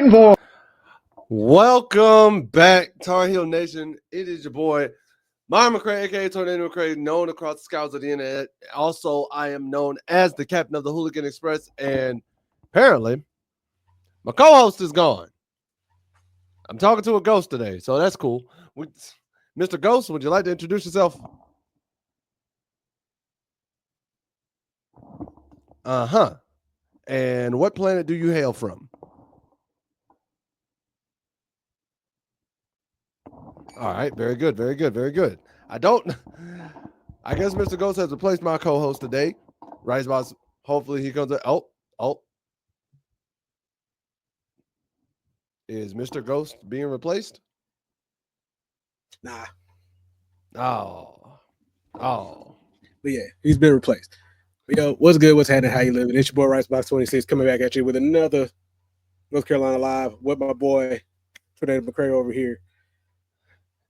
waiting for. Welcome back, Tar Heel Nation. It is your boy, Myron McCray, aka Tornado McCray, known across the scouts of the internet. Also, I am known as the captain of the Hooligan Express, and apparently, my co-host is gone. I'm talking to a ghost today, so that's cool. Mr. Ghost, would you like to introduce yourself? Uh-huh. And what planet do you hail from? All right, very good, very good, very good. I guess Mr. Ghost has replaced my co-host today. Right, boss. Hopefully he comes. Oh. Is Mr. Ghost being replaced? Nah. Oh. But yeah, he's been replaced. But yo, what's good? What's happening? How you living? It's your boy Ricebox 26 coming back at you with another North Carolina Live with my boy Tornado McCray over here.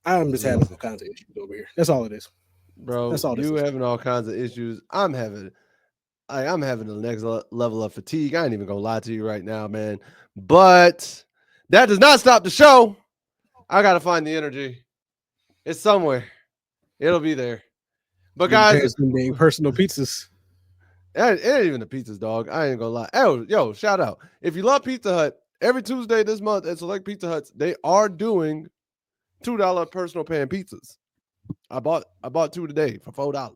I'm just having all kinds of issues over here. That's all it is. Bro, that's all you having all kinds of issues. I'm having the next level of fatigue. I ain't even gonna lie to you right now, man. But that does not stop the show. I gotta find the energy. It's somewhere. It'll be there. But guys, being personal pizzas. It ain't even the pizzas, dog. I ain't gonna lie. Yo, shout out. If you love Pizza Hut, every Tuesday this month at select Pizza Huts, they are doing $2 personal pan pizzas. I bought two today for $4.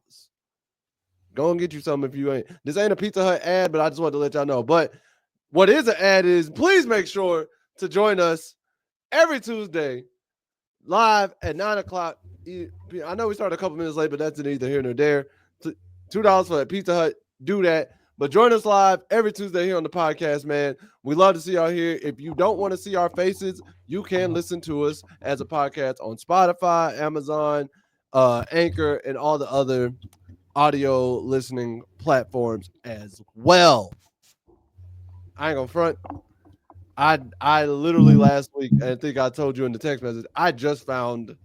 Go and get you some if you ain't. This ain't a Pizza Hut ad, but I just wanted to let y'all know. But what is an ad is please make sure to join us every Tuesday live at 9 o'clock. I know we started a couple minutes late, but that's neither here nor there. $2 for that Pizza Hut. Do that. But join us live every Tuesday here on the podcast, man. We love to see y'all here. If you don't want to see our faces, you can listen to us as a podcast on Spotify, Amazon, Anchor, and all the other audio listening platforms as well. I ain't gonna front. I literally last week, I think I told you in the text message, I just followed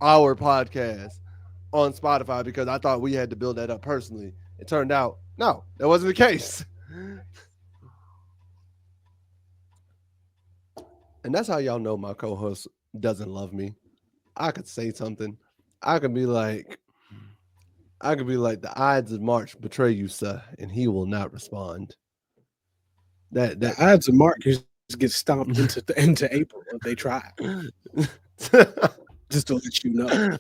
our podcast on Spotify because I thought we had to build that up personally. It turned out, no, that wasn't the case. And that's how y'all know my co-host doesn't love me. I could say something. I could be like, the Ides of March betray you, sir, and he will not respond. The Ides of March just get stomped into April if they try. Just to let you know.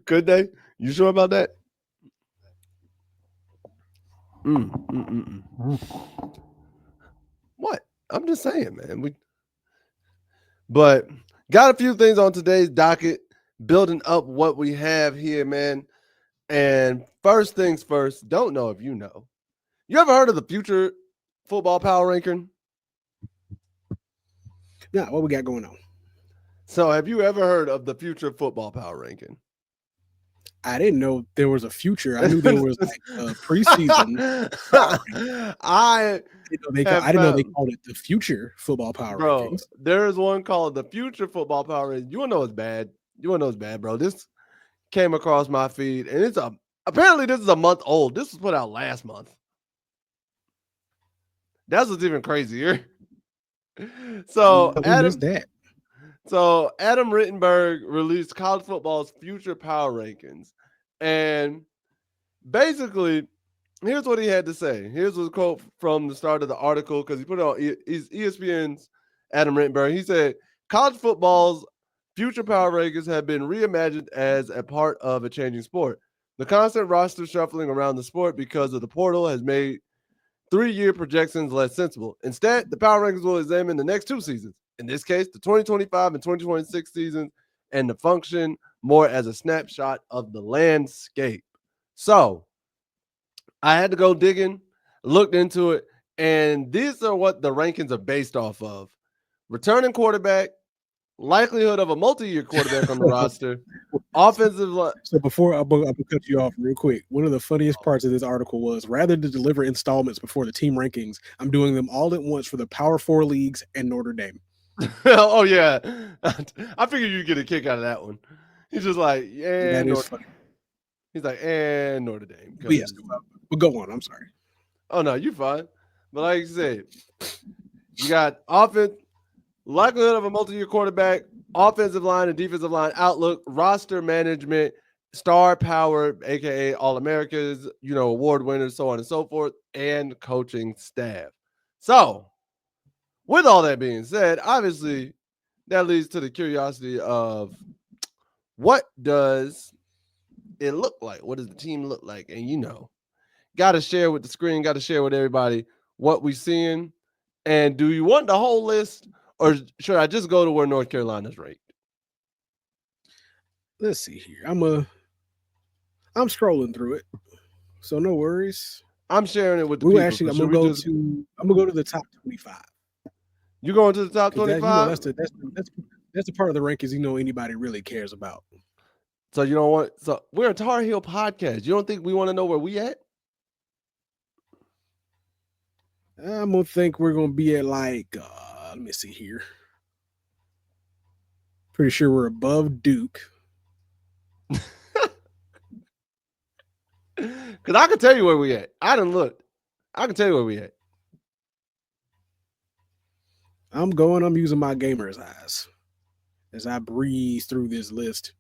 Could they? You sure about that? What? I'm just saying, man. But got a few things on today's docket, building up what we have here, man. And first things first, don't know if you know. You ever heard of the future football power ranking? Yeah, what we got going on? So have you ever heard of the future football power ranking? I didn't know there was a future. I knew there was like a preseason. I didn't know they called it the future football power rankings. There is one called the future football power rankings. You want to know what's bad? Bro. This came across my feed, and apparently this is a month old. This was put out last month. That's what's even crazier. So Adam Rittenberg released college football's future power rankings. And basically, here's what he had to say. Here's a quote from the start of the article, because he put it on ESPN's Adam Rittenberg. He said, college football's future power rankings have been reimagined as a part of a changing sport. The constant roster shuffling around the sport because of the portal has made 3-year projections less sensible. Instead, the power rankings will examine the next 2 seasons. In this case, the 2025 and 2026 seasons, and to function more as a snapshot of the landscape. So I had to go digging, looked into it, and these are what the rankings are based off of. Returning quarterback, likelihood of a multi-year quarterback on the roster, offensive line. So before I'll cut you off real quick, one of the funniest parts of this article was, rather than deliver installments before the team rankings, I'm doing them all at once for the Power 4 leagues and Notre Dame. Oh, yeah. I figured you'd get a kick out of that one. He's just like, yeah. That is funny. He's like, and Notre Dame. But yes, but go on. I'm sorry. Oh no, you fine. But like you said, you got offense, likelihood of a multi-year quarterback, offensive line and defensive line outlook, roster management, star power, aka All Americans, award winners, so on and so forth, and coaching staff. So, with all that being said, obviously that leads to the curiosity of what does it look like? What does the team look like? And got to share with the screen, got to share with everybody what we seeing. And do you want the whole list, or should I just go to where North Carolina's ranked? Let's see here. I'm scrolling through it, so no worries. I'm sharing it with the We people. actually, So I'm gonna go to the top 25. You going to the top 25? That's the part of the rankings anybody really cares about. So so we're a Tar Heel podcast. You don't think we want to know where we at? I'm gonna think we're gonna be at let me see here. Pretty sure we're above Duke. Because I can tell you where we at. I done looked. I can tell you where we at. I'm using my gamer's eyes as I breeze through this list.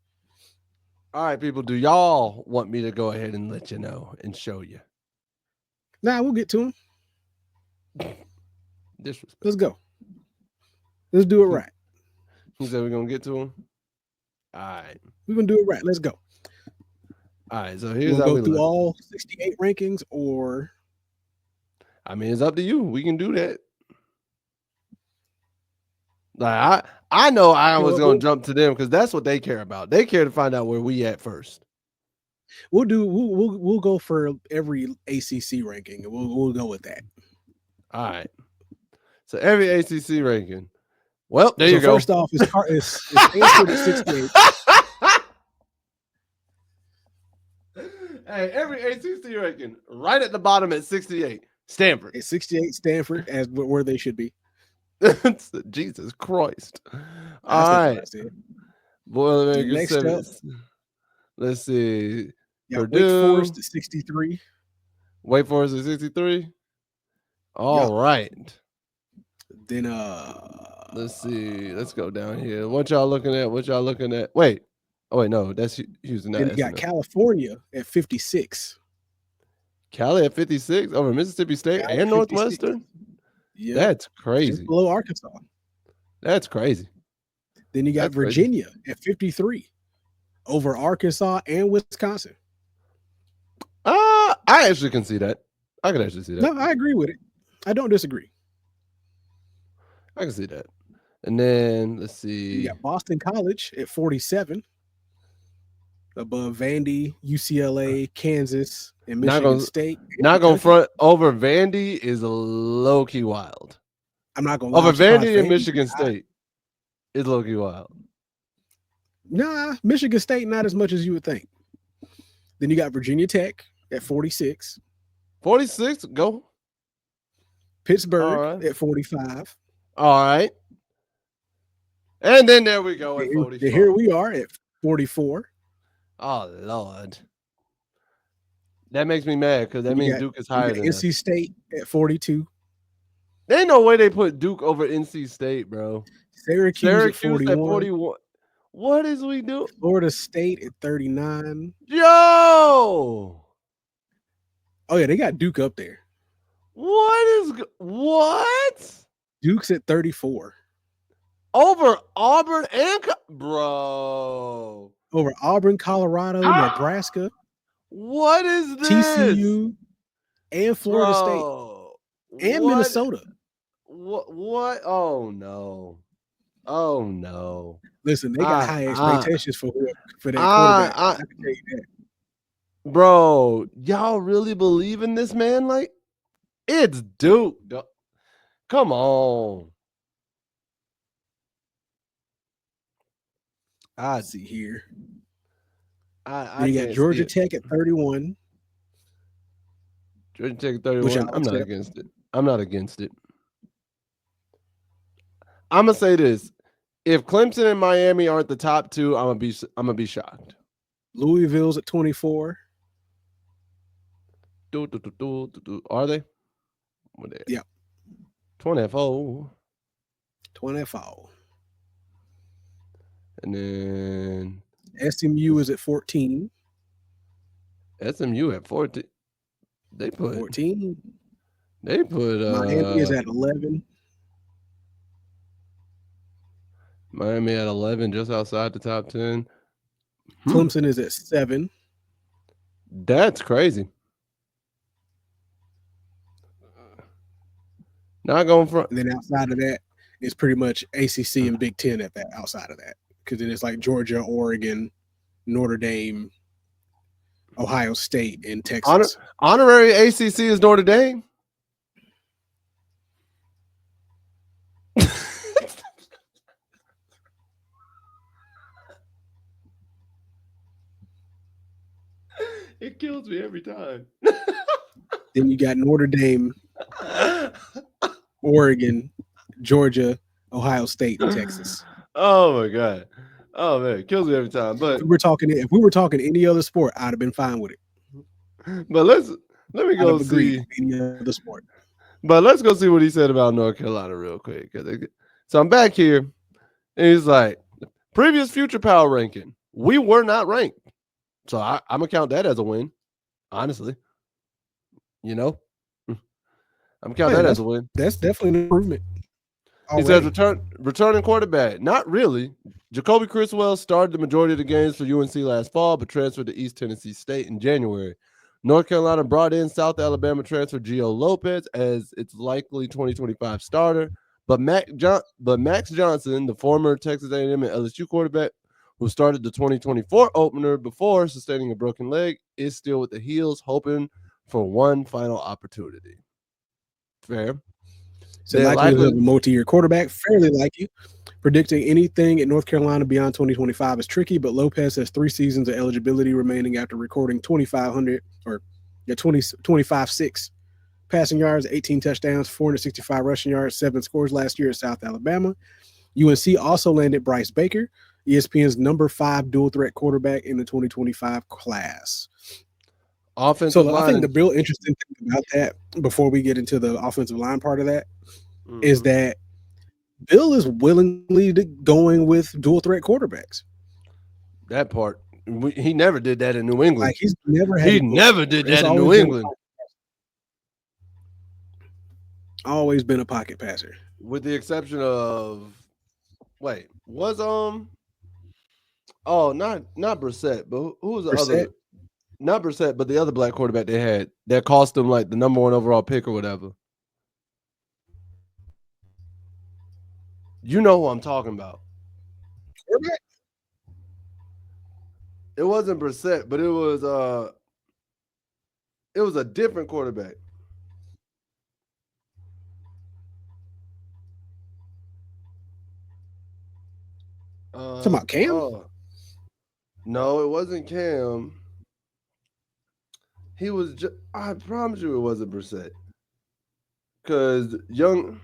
All right, people, do y'all want me to go ahead and let you know and show you? Nah, we'll get to them. Disrespect. Let's go. Let's do it right. He said we're going to get to him? All right. We're going to do it right. Let's go. All right, so here's how we go through all 68 rankings, or... I mean, it's up to you. We can do that. Like I know I was going to jump to them because that's what they care about. They care to find out where we at first. We'll go for every ACC ranking, and we'll go with that. All right. So every ACC ranking. Well, there you go. First off, it's Stanford at 68. Hey, every ACC ranking right at the bottom at 68. Stanford. At 68, Stanford as where they should be. Jesus Christ. All right. Next up, let's see. Purdue. Wake Forest at 63. Wake Forest at 63. All right. Then let's see. Let's go down here. What y'all looking at? Wait. Oh wait, no, that's Houston. Then you got California at 56. Cali at 56 over Mississippi State and Northwestern. Yeah, that's crazy. Just below Arkansas. That's crazy. Then you got Virginia at 53 over Arkansas and Wisconsin. I actually can see that. I can actually see that. No, I agree with it. I don't disagree. I can see that. And then let's see. You got Boston College at 47. Above Vandy, UCLA, Kansas, and Michigan State. Not going to front over Vandy is low-key wild. I'm not going to over Vandy and Michigan State is low-key wild. Nah, Michigan State not as much as you would think. Then you got Virginia Tech at 46. 46, go. Pittsburgh at 45. All right. And then there we go at 44. Here we are at 44. Oh, Lord. That makes me mad because that means Duke is higher than NC State at 42. There ain't no way they put Duke over NC State, bro. Syracuse at 41. What is we do? Florida State at 39. Yo! Oh, yeah, they got Duke up there. What? Duke's at 34. Over Auburn and bro. Over Auburn, Colorado, Nebraska. What is this? TCU and Florida State and Minnesota. What? Oh no. Oh no. Listen, they got high expectations for that quarterback. I can tell you that. Bro, y'all really believe in this man? Like, it's Duke. Come on. I see here. You got Georgia Tech at 31. Georgia Tech at 31. I'm not against it. I'm not against it. I'm gonna say this: if Clemson and Miami aren't the top two, I'm gonna be shocked. Louisville's at 24. Are they? What that? Yep. 24. 24. And then SMU is at 14. SMU at 14. They put 14. Miami is at 11. Miami at 11, just outside the top 10. Clemson is at 7. That's crazy. Not going front. And then outside of that, it's pretty much ACC and Big Ten at that. Outside of that, because then it's like Georgia, Oregon, Notre Dame, Ohio State, and Texas. Honorary ACC is Notre Dame. It kills me every time. Then you got Notre Dame, Oregon, Georgia, Ohio State, and Texas. Oh my god! Oh man, it kills me every time. But if we were talking any other sport, I'd have been fine with it. But let me go see any other sport. But let's go see what he said about North Carolina real quick. So I'm back here, and he's like, previous Future Power ranking, we were not ranked. So I'm gonna count that as a win, honestly. You know, I'm gonna count that as a win. That's definitely an improvement. He says returning quarterback. Not really. Jacoby Criswell started the majority of the games for UNC last fall, but transferred to East Tennessee State in January. North Carolina brought in South Alabama transfer Gio Lopez as its likely 2025 starter, but Max Johnson, the former Texas A&M and LSU quarterback, who started the 2024 opener before sustaining a broken leg, is still with the Heels, hoping for one final opportunity. Fair. So likelihood of a multi-year quarterback, fairly likely. Predicting anything at North Carolina beyond 2025 is tricky, but Lopez has 3 seasons of eligibility remaining after recording 25,6 passing yards, 18 touchdowns, 465 rushing yards, 7 scores last year at South Alabama. UNC also landed Bryce Baker, ESPN's number 5 dual threat quarterback in the 2025 class. Offensive line. I think the real interesting thing about that, before we get into the offensive line part of that, is that Bill is willingly going with dual threat quarterbacks. That part, he never did that in New England. Like he's never did that in New England. Always been a pocket passer, with the exception of not Brissett, but who was the other? Not Brissett, but the other black quarterback they had that cost them like the number 1 overall pick or whatever. You know who I'm talking about. Quarterback? It wasn't Brissett, but it was a different quarterback. Talking about Cam? No, it wasn't Cam. He was I promise you it wasn't Brissett. Because young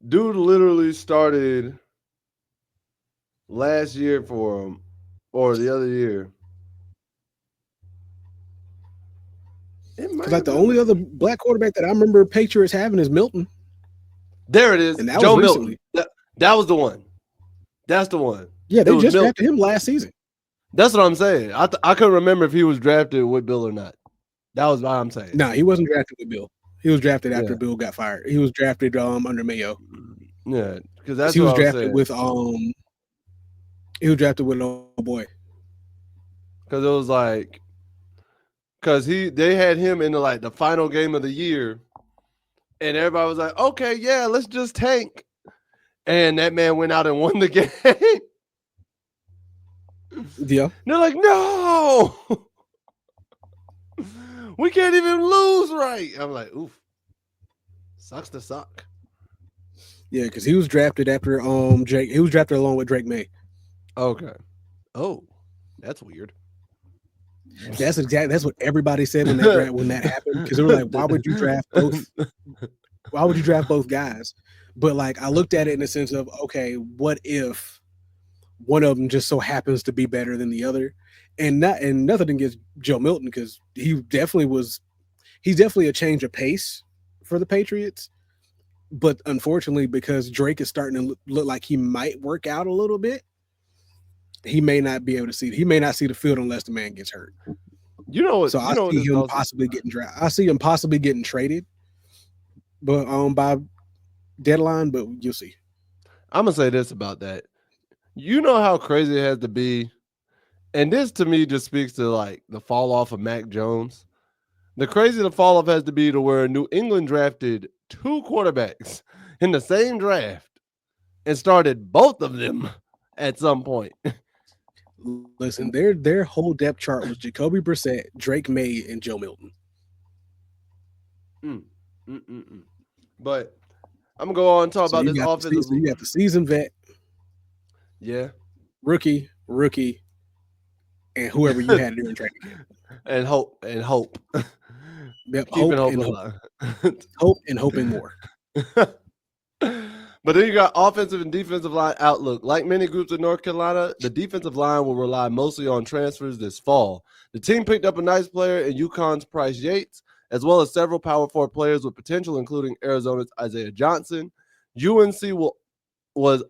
dude literally started last year for him, or the other year. Because like the only other black quarterback that I remember Patriots having is Milton. There it is. And that Joe was Milton. That was the one. That's the one. Yeah, they just drafted him last season. That's what I'm saying. I couldn't remember if he was drafted with Bill or not. That was what I'm saying. No, he wasn't drafted with Bill. He was drafted after Bill got fired. He was drafted under Mayo. Yeah, because that's he what was drafted with He was drafted with oh boy. Because it was like, they had him in the final game of the year, and everybody was like, okay, yeah, let's just tank. And that man went out and won the game. Yeah. They're like, no, we can't even lose right. I'm like, oof, sucks to suck. Yeah, because he was drafted after Drake. He was drafted along with Drake May. Okay. Oh, that's weird. That's what everybody said when that happened. Because they were like, why would you draft both? Why would you draft both guys? But like, I looked at it in the sense of, okay, what if one of them just so happens to be better than the other? And nothing against Joe Milton, because he's definitely a change of pace for the Patriots. But unfortunately, because Drake is starting to look like he might work out a little bit, he may not be able to see. He may not see the field unless the man gets hurt. You know what? So You I know what see this him also. possibly getting drafted. I see him possibly getting traded, but by deadline. But you'll see. I'm gonna say this about that. You know how crazy it has to be, and this to me just speaks to like the fall off of Mac Jones. The crazy the fall off has to be to where New England drafted 2 quarterbacks in the same draft and started both of them at some point. Listen, their whole depth chart was Jacoby Brissett, Drake May, and Joe Milton. Mm, But I'm gonna go on and talk So about you this got offensive. so you got the seasoned vet, Yeah, rookie, and whoever you had during training camp. and hope. Yep, Keeping hope hope and hope, alive. hope and hoping more. But then you got offensive and defensive line outlook. Like many groups in North Carolina, the defensive line will rely mostly on transfers this fall. The team picked up a nice player in UConn's Price Yates, as well as several Power 4 players with potential, including Arizona's Isaiah Johnson. UNC was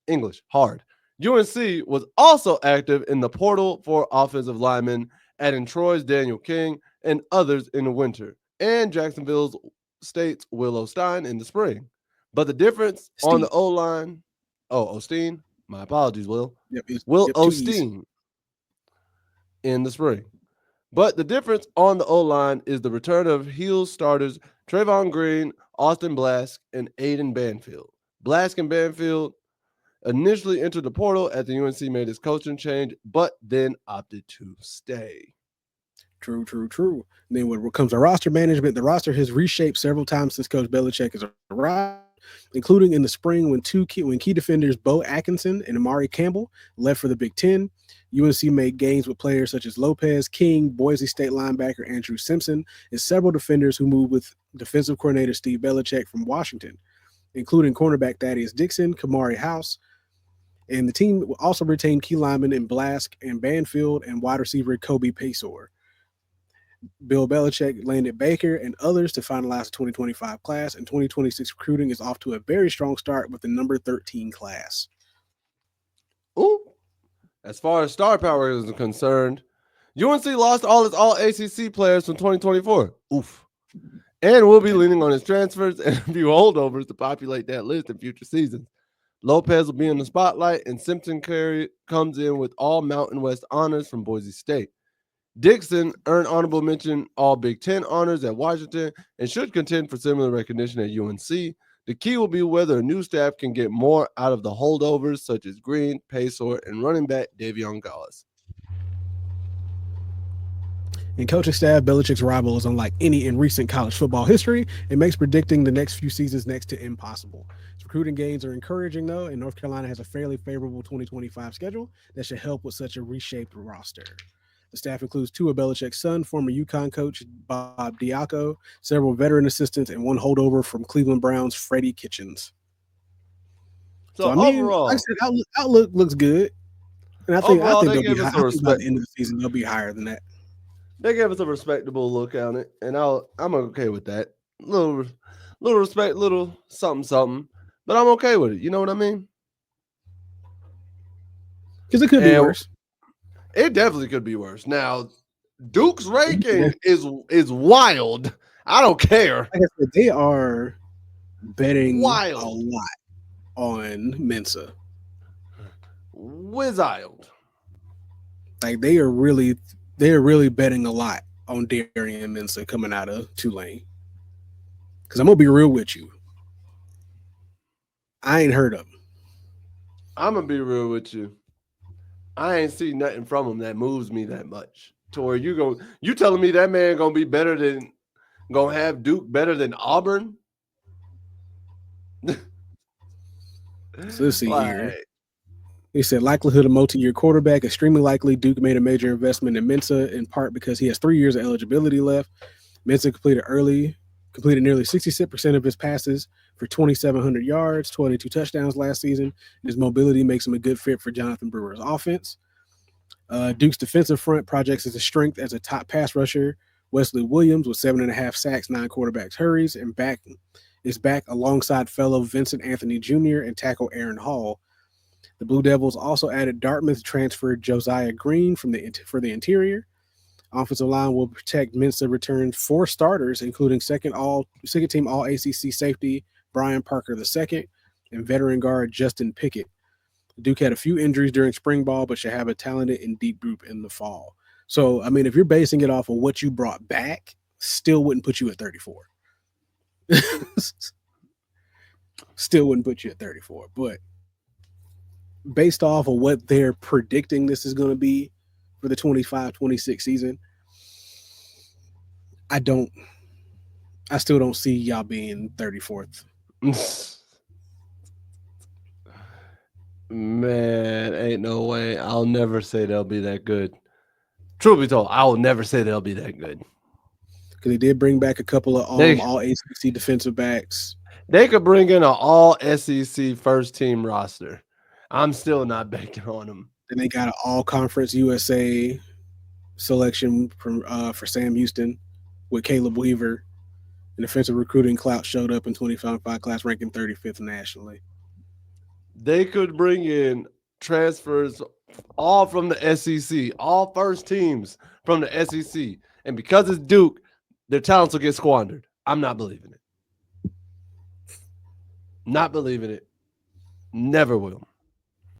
English hard. UNC was also active in the portal for offensive linemen, adding Troy's Daniel King and others in the winter, and Jacksonville's State's Willow Stein in the spring. But the difference on Steve. the O line, Osteen, my apologies, Will. Yep, Will yep, 2 E's. Osteen in the spring. But the difference on the O line is the return of Heels starters Trayvon Green, Austin Blask, and Aiden Banfield. Blask and Banfield initially entered the portal at the UNC made his coaching change, but then opted to stay. True. And then when it comes to roster management, the roster has reshaped several times since Coach Belichick has arrived, including in the spring when key defenders Bo Atkinson and Amari Campbell left for the Big Ten. UNC made gains with players such as Lopez, King, Boise State linebacker Andrew Simpson, and several defenders who moved with defensive coordinator Steve Belichick from Washington, including cornerback Thaddeus Dixon, Kamari House. And the team also retained key linemen in Blask and Banfield and wide receiver Kobe Paysour. Bill Belichick landed Baker and others to finalize the 2025 class, and 2026 recruiting is off to a very strong start with the number 13 class. Ooh. As far as star power is concerned, UNC lost all its all-ACC players from 2024. Oof. And will be leaning on its transfers and a few holdovers to populate that list in future seasons. Lopez will be in the spotlight, and Simpson comes in with all Mountain West honors from Boise State. Dixon earned honorable mention all Big Ten honors at Washington and should contend for similar recognition at UNC. The key will be whether a new staff can get more out of the holdovers such as Green, Paysour, and running back Davion Gauss. In coaching staff, Belichick's arrival is unlike any in recent college football history. It makes predicting the next few seasons next to impossible. His recruiting gains are encouraging, though, and North Carolina has a fairly favorable 2025 schedule that should help with such a reshaped roster. The staff includes 2 of Belichick's son, former UConn coach Bob Diaco, several veteran assistants, and 1 holdover from Cleveland Browns, Freddie Kitchens. So I mean, overall, like I said, outlook looks good, and I think they'll be high. I think by the end of the season they'll be higher than that. They gave us a respectable look on it, and I'm okay with that. Little respect, little something, but I'm okay with it. You know what I mean? Because it could be worse. It definitely could be worse. Now, Duke's ranking is wild. I don't care. Like I said, they are betting a lot on Mensa. Wild. Like they are really betting a lot on Darian Mensa coming out of Tulane. Because I'm gonna be real with you, I ain't heard of him. I'm gonna be real with you. I ain't seen nothing from him that moves me that much. To where you telling me that man gonna be gonna have Duke better than Auburn? So let's see here. He said likelihood of multi-year quarterback, extremely likely. Duke made a major investment in Mensa in part because he has 3 years of eligibility left. Mensa completed nearly 66% of his passes for 2,700 yards, 22 touchdowns last season. His mobility makes him a good fit for Jonathan Brewer's offense. Duke's defensive front projects as a strength as a top pass rusher Wesley Williams with 7.5 sacks, 9 quarterbacks hurries, and is back alongside fellow Vincent Anthony Jr. and tackle Aaron Hall. The Blue Devils also added Dartmouth transfer Josiah Green for the interior. Offensive line will protect Mensa returns 4 starters, including second team All ACC safety Brian Parker II and veteran guard Justin Pickett. Duke had a few injuries during spring ball, but should have a talented and deep group in the fall. So, I mean, if you're basing it off of what you brought back, still wouldn't put you at 34. Still wouldn't put you at 34. But based off of what they're predicting this is going to be for the 25-26 season, I still don't see y'all being 34th. Man, ain't no way. I'll never say they'll be that good. Truth be told, I will never say they'll be that good. Because they did bring back a couple of all ACC defensive backs. They could bring in an all SEC first team roster. I'm still not banking on them. Then they got an all conference USA selection for Sam Houston with Caleb Weaver. An offensive recruiting clout showed up in 2025 class, ranking 35th nationally. They could bring in transfers all from the SEC, all first teams from the SEC. And because it's Duke, their talents will get squandered. I'm not believing it. Not believing it. Never will.